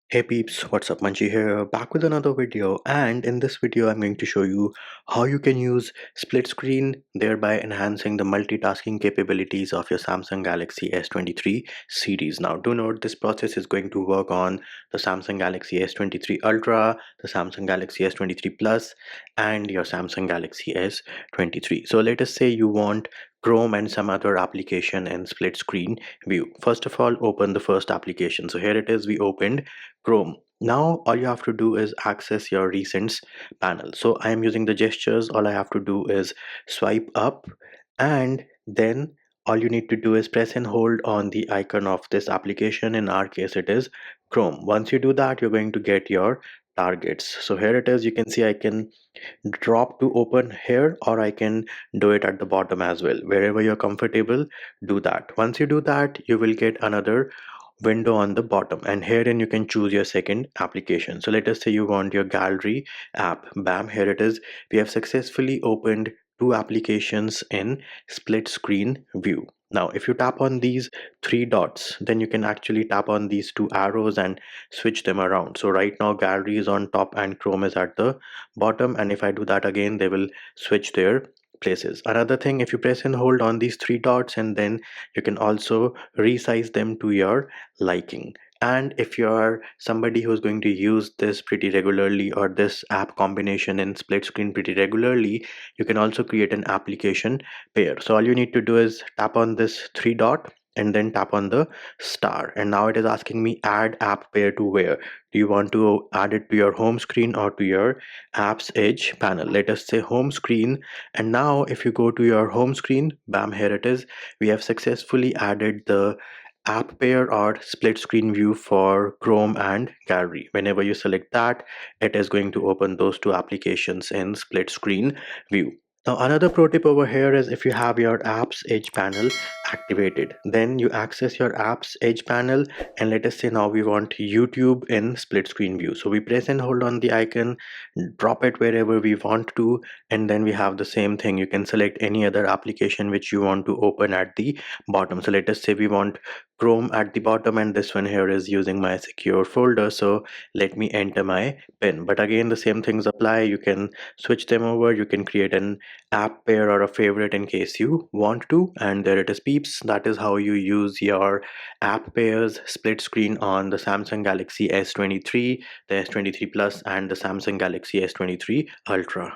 Hey peeps, what's up? Manchi here, back with another video, and in this video I'm going to show you how you can use split screen, thereby enhancing the multitasking capabilities of your Samsung Galaxy S23 series. Now do note this process is going to work on the Samsung Galaxy S23 Ultra, the Samsung Galaxy S23 Plus, and your Samsung Galaxy S23. So let us say you want Chrome and some other application in split screen view. First of all, open the first application. So here it is, we opened Chrome. Now all you have to do is access your recents panel. So I am using the gestures. All I have to do is swipe up, and then all you need to do is press and hold on the icon of this application. In our case it is Chrome. Once you do that, you're going to get your targets. So here it is, you can see I can drop to open here, or I can do it at the bottom as well. Wherever you're comfortable, do that. Once you do that, you will get another window on the bottom, and herein you can choose your second application. So let us say you want your gallery app. Bam, here it is. We have successfully opened two applications in split screen view. Now if you tap on these three dots, then you can actually tap on these two arrows and switch them around. So right now gallery is on top and Chrome is at the bottom, and if I do that again, they will switch their places. Another thing, if you press and hold on these three dots, and then you can also resize them to your liking. And if you're somebody who's going to use this pretty regularly, or this app combination in split screen pretty regularly, you can also create an application pair. So all you need to do is tap on this three dot and then tap on the star, and now it is asking me add app pair to where. Do you want to add it to your home screen or to your apps edge panel? Let us say home screen, and now if you go to your home screen, bam, here it is. We have successfully added the app pair or split screen view for Chrome and gallery. Whenever you select that, it is going to open those two applications in split screen view. Now another pro tip over here is, if you have your apps edge panel activated, then you access your apps edge panel, and let us say now we want YouTube in split screen view. So we press and hold on the icon, drop it wherever we want to, and then we have the same thing. You can select any other application which you want to open at the bottom. So let us say we want Chrome at the bottom, and this one here is using my secure folder. So let me enter my pin. But again, the same things apply. You can switch them over. You can create an app pair or a favorite in case you want to. And there it is, peeps. That is how you use your app pairs split screen on the Samsung Galaxy S23, the S23 Plus, and the Samsung Galaxy S23 Ultra.